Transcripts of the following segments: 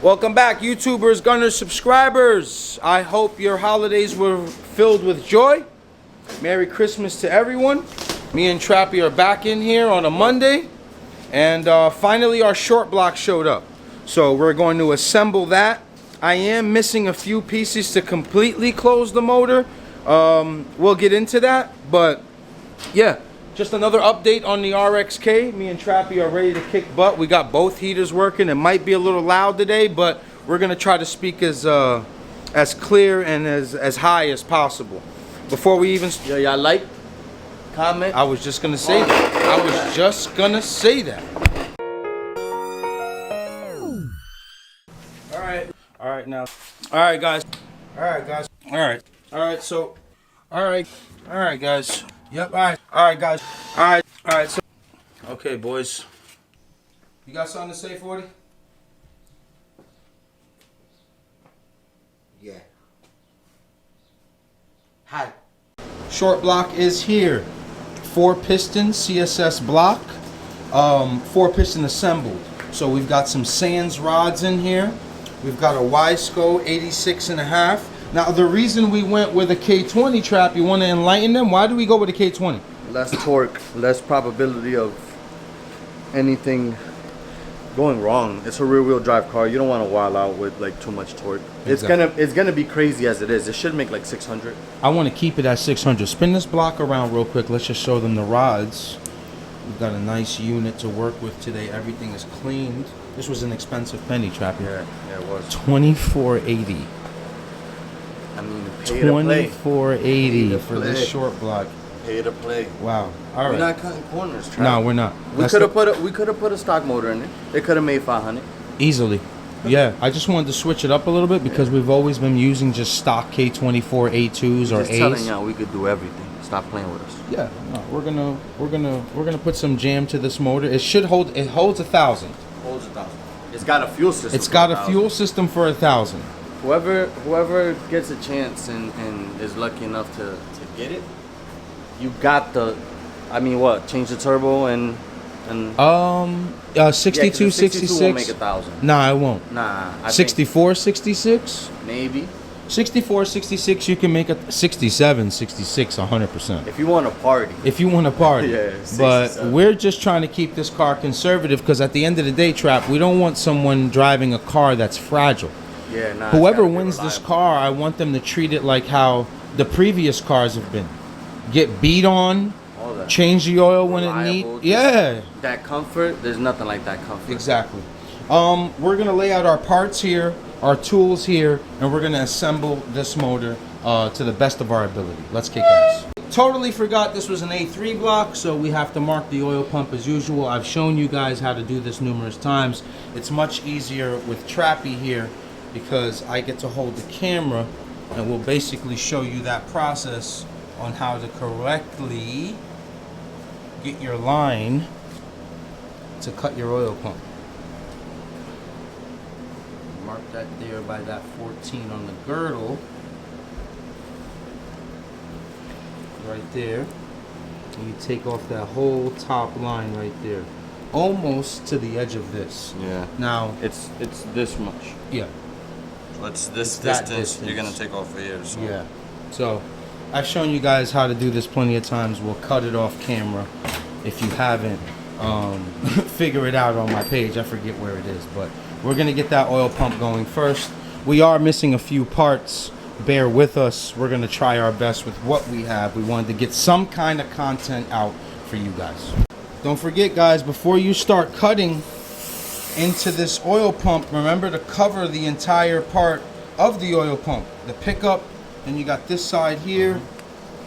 Welcome back, YouTubers, Gunners, subscribers. I hope your holidays were filled with joy. Merry Christmas to everyone. Me and Trappy are back in here on a Monday. And finally our short block showed up. So we're going to assemble that. I am missing a few pieces to completely close the motor. We'll get into that. But yeah, just another update on the RXK. Me and Trappy are ready to kick butt. We got both heaters working. It might be a little loud today, but we're gonna try to speak as clear and as high as possible. Before we even y'all like, comment. I was just gonna say that. I was just gonna say that. All right now. All right, guys. All right, guys. All right. All right. So, all right, guys. Yep. All right, guys. All right. So, okay, boys. You got something to say, 40? Yeah. Hi. Short block is here. 4-piston CSS block. 4-piston assembled. So we've got some Sands rods in here. We've got a Wisco 86.5. Now the reason we went with a K20 Trap, you want to enlighten them? Why do we go with a K20? Less torque, less probability of anything going wrong. It's a rear-wheel drive car. You don't want to wild out with like too much torque. Exactly. It's gonna be crazy as it is. It should make like 600. I want to keep it at 600. Spin this block around real quick. Let's just show them the rods. We've got a nice unit to work with today. Everything is cleaned. This was an expensive penny, Trappy. Yeah, it was. $24.80. I mean, pay to play. $24.80 for this short block. Pay to play. Wow. All right. We're not cutting corners, Trap. No, we're not. We could have put a stock motor in it. It could have made 500 easily. Yeah, I just wanted to switch it up a little bit because we've always been using just stock K24 A2s or A's. Just telling y'all we could do everything. Stop playing with us. Yeah, no, we're gonna put some jam to this motor. It should hold. It holds 1,000. Holds 1,000. It's got a fuel system. It's got a fuel system for 1,000. Whoever gets a chance and is lucky enough to get it, you got the. I mean, what? Change the turbo and 62, yeah, 66 won't make 1,000. Nah, it won't. Nah, 64, 66. Maybe. 64, 66, you can make a 67, 66, 100%. If you want to party. If you want to party. Yeah, but we're just trying to keep this car conservative because at the end of the day, Trap, we don't want someone driving a car that's fragile. Yeah, nah. Whoever wins this car, I want them to treat it like how the previous cars have been. Get beat on, change the oil when it needs. Yeah. That comfort, there's nothing like that comfort. Exactly. We're going to lay out our parts here, our tools here, and we're going to assemble this motor to the best of our ability. Let's kick ass. Totally forgot this was an A3 block, so we have to mark the oil pump as usual. I've shown you guys how to do this numerous times. It's much easier with Trappy here because I get to hold the camera and we'll basically show you that process on how to correctly get your line to cut your oil pump. Mark that there by that 14 on the girdle. Right there. And you take off that whole top line right there. Almost to the edge of this. Yeah. Now it's this much. Yeah. So it's this distance you're gonna take off for here. So. Yeah. So I've shown you guys how to do this plenty of times. We'll cut it off camera. If you haven't, figure it out on my page. I forget where it is, but we're gonna get that oil pump going first. We are missing a few parts. Bear with us. We're gonna try our best with what we have. We wanted to get some kind of content out for you guys. Don't forget, guys, before you start cutting into this oil pump, remember to cover the entire part of the oil pump. The pickup, and you got this side here.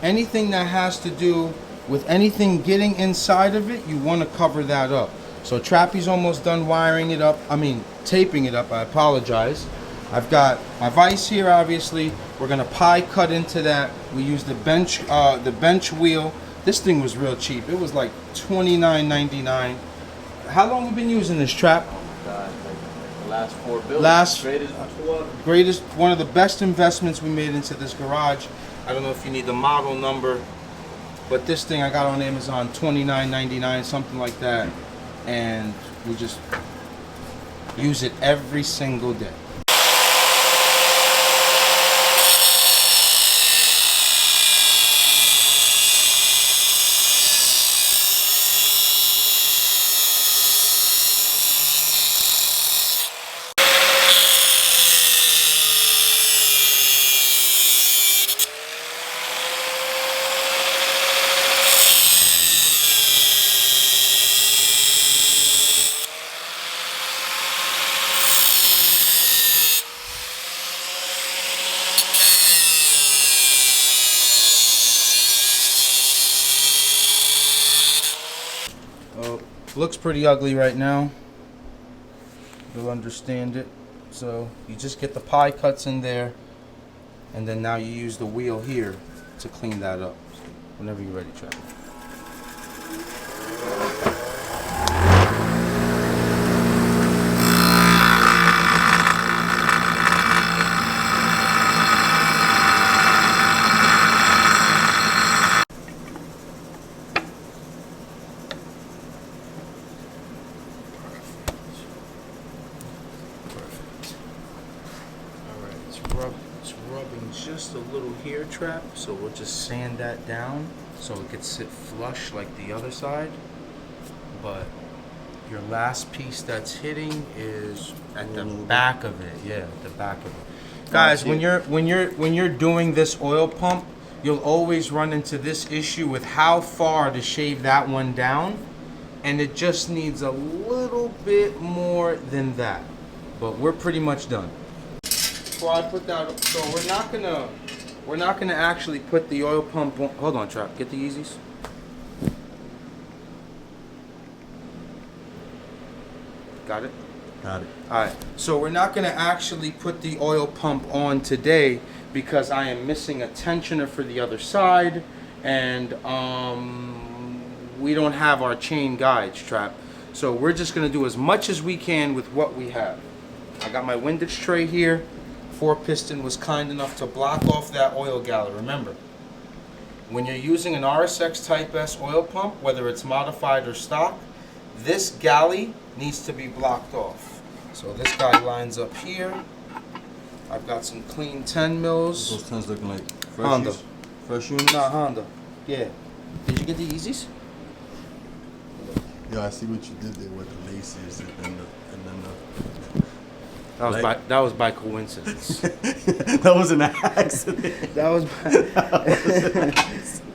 Anything that has to do with anything getting inside of it, you want to cover that up. So Trappy's almost done wiring it up. I mean, taping it up. I apologize. I've got my vise here, obviously. We're gonna pie cut into that. We use the bench wheel. This thing was real cheap. It was like $29.99. How long have we been using this, Trap? Like the last 4 builds. Greatest, one of the best investments we made into this garage. I don't know if you need the model number, but this thing I got on Amazon, $29.99, something like that. And we just Use it every single day. Looks pretty ugly right now. You'll understand it. So you just get the pie cuts in there, and then now you use the wheel here to clean that up. Whenever you're ready, Trevor. It's rubbing just a little here, Trap, so we'll just sand that down so it could sit flush like the other side. But your last piece that's hitting is at the back of it. Yeah, the back of it. Guys, when you're doing this oil pump, you'll always run into this issue with how far to shave that one down, and it just needs a little bit more than that. But we're pretty much done. Before I put that up, so we're not gonna actually put the oil pump on. Hold on, Trap, get the Yeezys. Got it? Got it. Alright, so we're not gonna actually put the oil pump on today because I am missing a tensioner for the other side, and we don't have our chain guides, Trap. So we're just gonna do as much as we can with what we have. I got my windage tray here. 4-piston was kind enough to block off that oil galley. Remember, when you're using an RSX Type S oil pump, whether it's modified or stock, this galley needs to be blocked off. So this guy lines up here. I've got some clean 10 mils. Those 10s looking like fresh Honda. use? Fresh units? Nah, Honda. Yeah. Did you get the Yeezys? Yeah, I see what you did there with the laces and then the That was by coincidence. that was an accident. That was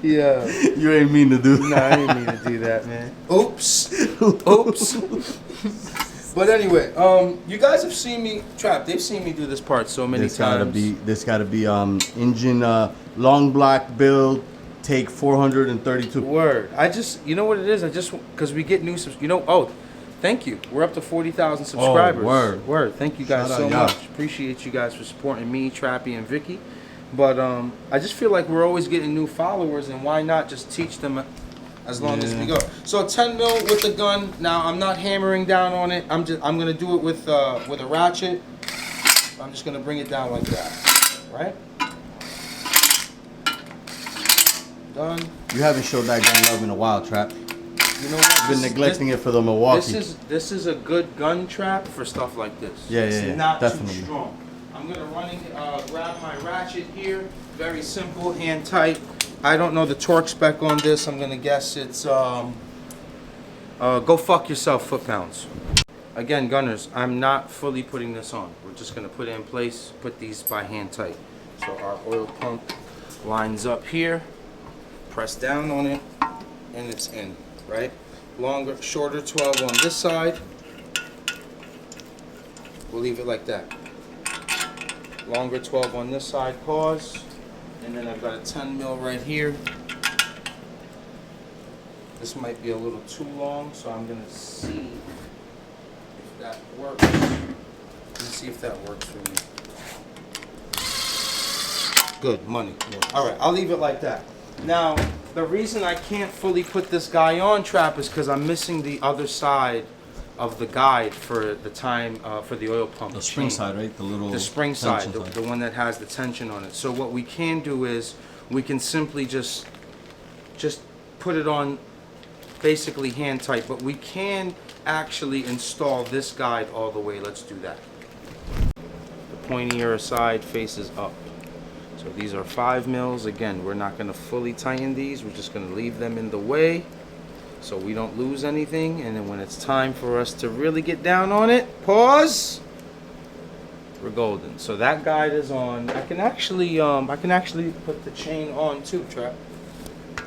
yeah. You ain't mean to do that. No, I didn't mean to do that, man. Oops. Oops. But anyway, you guys have seen me, Trap, they've seen me do this part so many times. This gotta be engine long block build, take 432. Word. You know what it is? Because we get new thank you. We're up to 40,000 subscribers. Oh, word. Thank you guys so much. Appreciate you guys for supporting me, Trappy, and Vicky. But I just feel like we're always getting new followers, and why not just teach them as long as we go. So 10 mil with the gun. Now I'm not hammering down on it. I'm gonna do it with a ratchet. I'm just gonna bring it down like that. Right? Done. You haven't showed that gun love in a while, Trap. You know what? You've been neglecting it for the Milwaukee. This is a good gun trap for stuff like this. Yeah, it's not definitely. too strong. I'm gonna grab my ratchet here. Very simple, hand tight. I don't know the torque spec on this. I'm gonna guess it's go fuck yourself, foot-pounds. Again, gunners, I'm not fully putting this on. We're just gonna put it in place. Put these by hand tight. So our oil pump lines up here. Press down on it, and it's in. Right? Shorter 12 on this side. We'll leave it like that. Longer 12 on this side, pause. And then I've got a 10 mil right here. This might be a little too long, so I'm gonna see if that works. Let's see if that works for me. Good, money. All right, I'll leave it like that. Now, the reason I can't fully put this guy on, Trap, is because I'm missing the other side of the guide for the for the oil pump. The spring side, right? The spring side, the one that has the tension on it. So what we can do is we can simply just put it on basically hand tight, but we can actually install this guide all the way. Let's do that. The pointier side faces up. So these are 5 mils. Again, we're not going to fully tighten these. We're just going to leave them in the way so we don't lose anything. And then when it's time for us to really get down on it, pause. We're golden. So that guide is on. I can actually put the chain on too, Trap.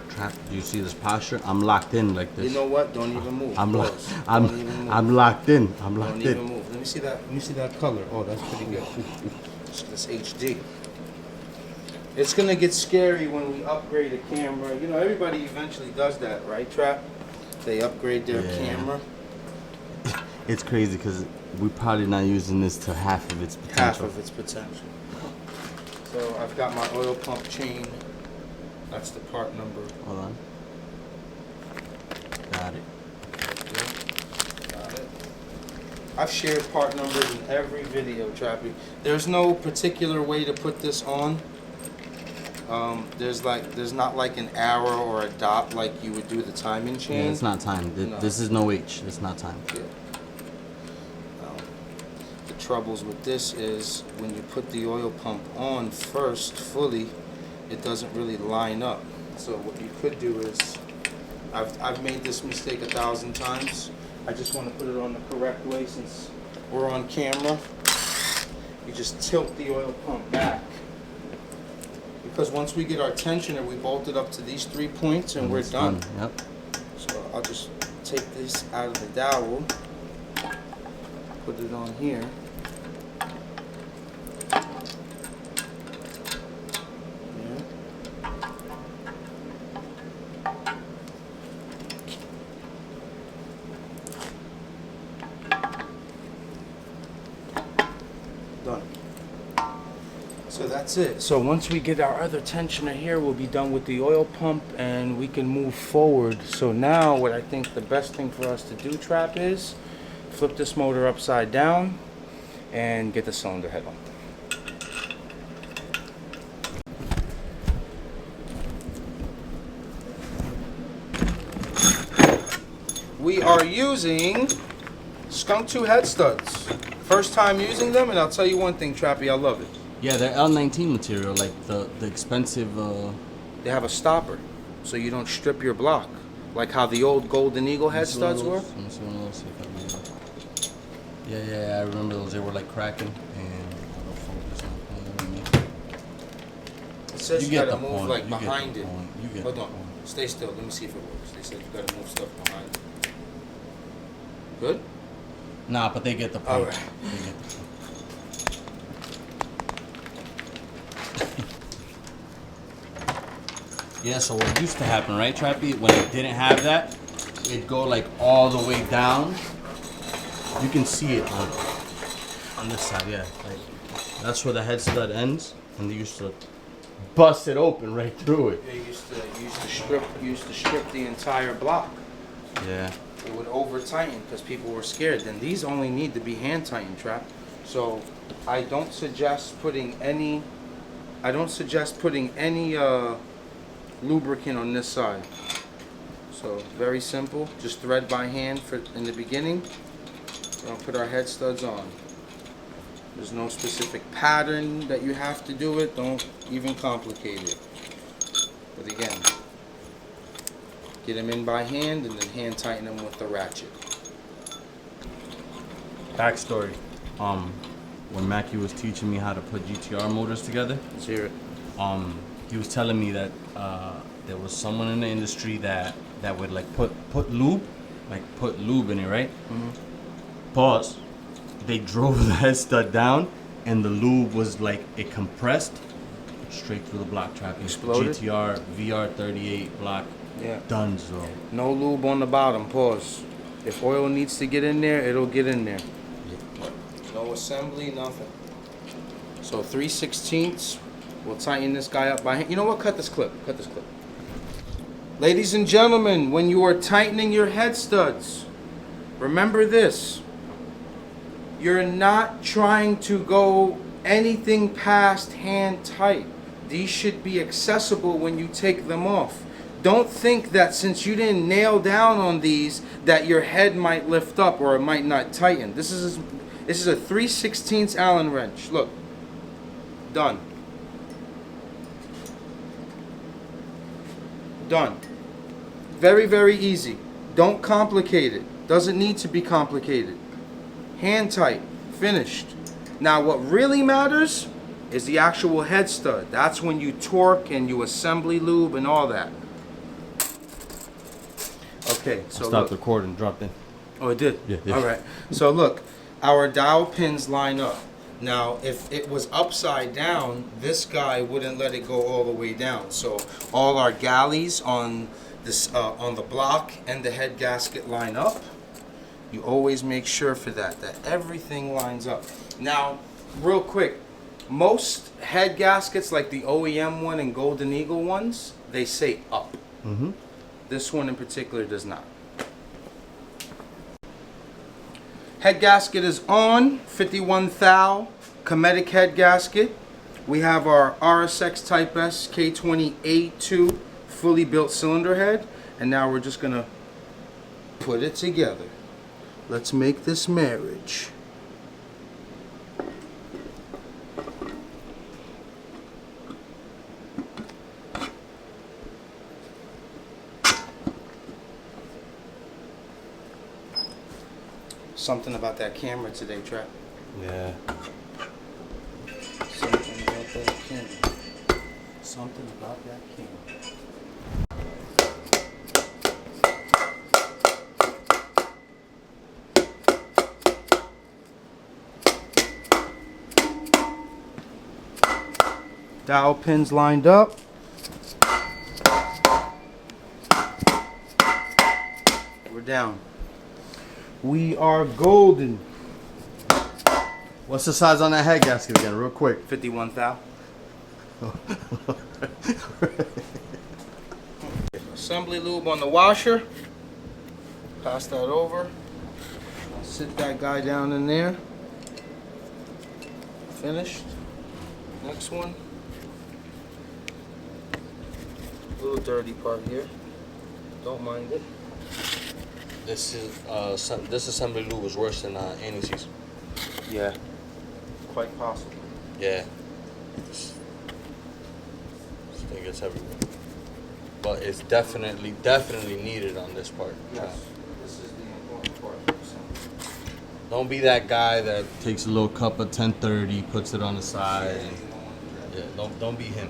Trap, do you see this posture? I'm locked in like this. You know what? Don't even move. I'm Pause. I'm Don't even move. I'm locked in. I'm Don't locked even in. move. Let me see that. Let me see that color. Oh, that's pretty good. This HD. It's gonna get scary when we upgrade a camera. You know, everybody eventually does that, right, Trap? They upgrade their camera. It's crazy because we're probably not using this to half of its potential. Half of its potential. So I've got my oil pump chain. That's the part number. Hold on. Got it. Got it. I've shared part numbers in every video, Trappy. There's no particular way to put this on. There's not like an arrow or a dot like you would do the timing chain. Yeah, it's not timed. No. This is no H. It's not timed. Yeah. The troubles with this is when you put the oil pump on first fully, it doesn't really line up. So what you could do is, I've made this mistake 1,000 times. I just want to put it on the correct way since we're on camera. You just tilt the oil pump back. Because once we get our tensioner, we bolt it up to these 3 points and we're It's done. Yep. So I'll just take this out of the dowel, put it on here. Done. So that's it. So once we get our other tensioner here, we'll be done with the oil pump and we can move forward. So now what I think the best thing for us to do, Trap, is flip this motor upside down and get the cylinder head on. We are using Skunk 2 head studs. First time using them, and I'll tell you one thing, Trappy, I love it. Yeah, they're L19 material, like the expensive. They have a stopper, so you don't strip your block, like how the old Golden Eagle head studs were. Let me see one of those. See if I remember. Yeah, I remember those. They were like cracking, and I'll focus on. It says you get gotta the move point. like You get behind the it. point. You get Hold the on, point. stay still. Let me see if it works. They said you gotta move stuff behind it. Good. Nah, but they get the point. All right. They get the point. Yeah, so what used to happen, right, Trappy? When it didn't have that, it'd go like all the way down. You can see it on this side, yeah. Like, that's where the head stud ends, and they used to bust it open right through it. They used to strip the entire block. Yeah. It would over tighten because people were scared. Then these only need to be hand tightened, Trap. So I don't suggest putting any. Lubricant on this side. So very simple, just thread by hand for in the beginning. We're gonna put our head studs on. There's no specific pattern that you have to do it. Don't even complicate it. But again, get them in by hand and then hand tighten them with the ratchet. Backstory. When Mackie was teaching me how to put GTR motors together, Let's hear it. he was telling me that there was someone in the industry that would like put lube in it, right? Mm-hmm. Pause. They drove the head stud down, and the lube was like it compressed straight through the block track. Exploded? GTR VR38 block. Yeah. Done so. No lube on the bottom. Pause. If oil needs to get in there, it'll get in there. No assembly, nothing. So 3/16. We'll tighten this guy up by hand. You know what? Cut this clip. Cut this clip. Ladies and gentlemen, when you are tightening your head studs, remember this. You're not trying to go anything past hand tight. These should be accessible when you take them off. Don't think that since you didn't nail down on these that your head might lift up or it might not tighten. This is a 3/16 Allen wrench. Look. Done. Done. Very, very easy. Don't complicate it. Doesn't need to be complicated. Hand tight. Finished. Now what really matters is the actual head stud. That's when you torque and you assembly lube and all that. Okay, so Stop the cord and dropped in. Oh, it did? Yeah. All right. So look, our dowel pins line up. Now, if it was upside down, this guy wouldn't let it go all the way down. So all our galleys on this on the block and the head gasket line up. You always make sure for that everything lines up. Now, real quick, most head gaskets like the OEM one and Golden Eagle ones, they say up. Mm-hmm. This one in particular does not. Head gasket is on, 51 thou, Cometic head gasket. We have our RSX Type S K20A2 fully built cylinder head. And now we're just gonna put it together. Let's make this marriage. Something about that camera today, Trap. Yeah. Something about that camera. Something about that camera. Dowel pins lined up. We're down. We are golden. What's the size on that head gasket again, real quick? 51 thou. Assembly lube on the washer. Pass that over. Sit that guy down in there. Finished. Next one. Little dirty part here. Don't mind it. This assembly lube was worse than Annie's. Yeah. Quite possible. Yeah. This thing gets everywhere. But it's definitely needed on this part. Yes. This is the important part. Don't be that guy that takes a little cup of 1030, puts it on the side. And, yeah, don't be him.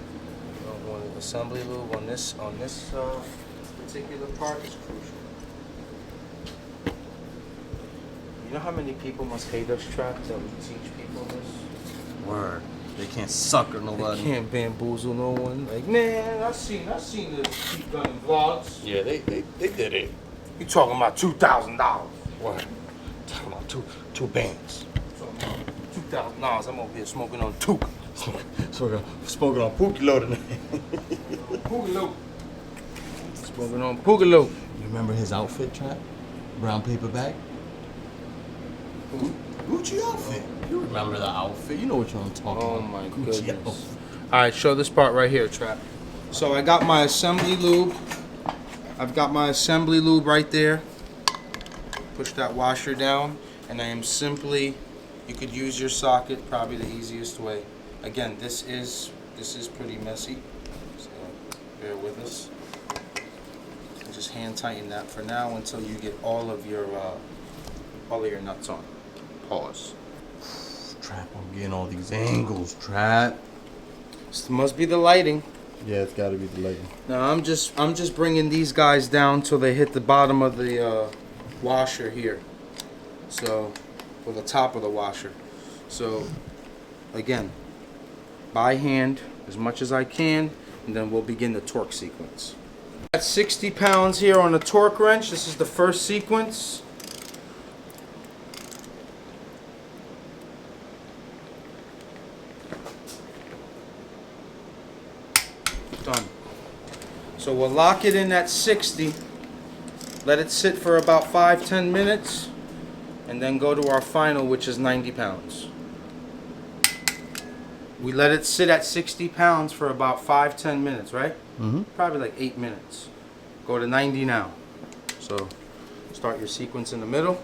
Assembly lube on this particular part is crucial. You know how many people must hate us, Trap, that we teach people this? Word. They can't sucker nobody. They can't bamboozle no one. Like, man, I seen the keep gunning vlogs. Yeah, they did it. You talking about $2,000? What? Talking about two bands. Talking about $2,000. I'm over here smoking on two. Smoking on Pookie Low tonight. Poogaloo. Smoking on Poogaloo. You remember his outfit, Trap? Brown paper bag? Gucci outfit. You remember the outfit? You know what I'm talking about. Oh my Gucci goodness. outfit. Alright, show this part right here, Trap. So I got my assembly lube. I've got my assembly lube right there. Push that washer down, and I am simply, you could use your socket, probably the easiest way. Again, this is pretty messy, so bear with us. And just hand tighten that for now until you get all of your nuts on. Pause. Trap, I'm getting all these angles, Trap. This must be the lighting. Yeah, it's gotta be the lighting. Now I'm just bringing these guys down till they hit the bottom of the washer here. So, or the top of the washer. So, again, by hand as much as I can, and then we'll begin the torque sequence. At 60 pounds here on the torque wrench. This is the first sequence. Done. So we'll lock it in at 60. Let it sit for about 5-10 minutes, and then go to our final, which is 90 pounds. We let it sit at 60 pounds for about 5-10 minutes, right? Mm-hmm. Probably like 8 minutes. Go to 90 now. So start your sequence in the middle.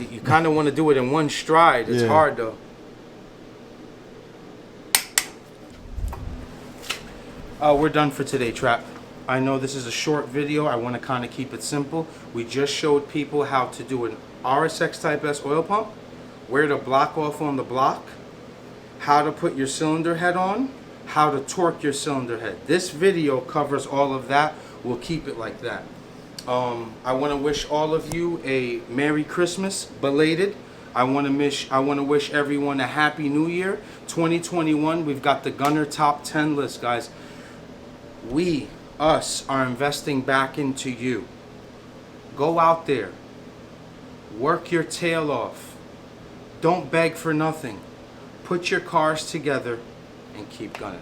You kind of want to do it in one stride. It's hard though. We're done for today, Trap. I know this is a short video. I want to kind of keep it simple. We just showed people how to do an RSX Type S oil pump, where to block off on the block, how to put your cylinder head on, how to torque your cylinder head. This video covers all of that. We'll keep it like that. I want to wish all of you a Merry Christmas, belated. I want to wish everyone a Happy New Year, 2021. We've got the Gunner Top 10 list, guys. Us are investing back into you. Go out there, work your tail off. Don't beg for nothing. Put your cars together and keep gunning.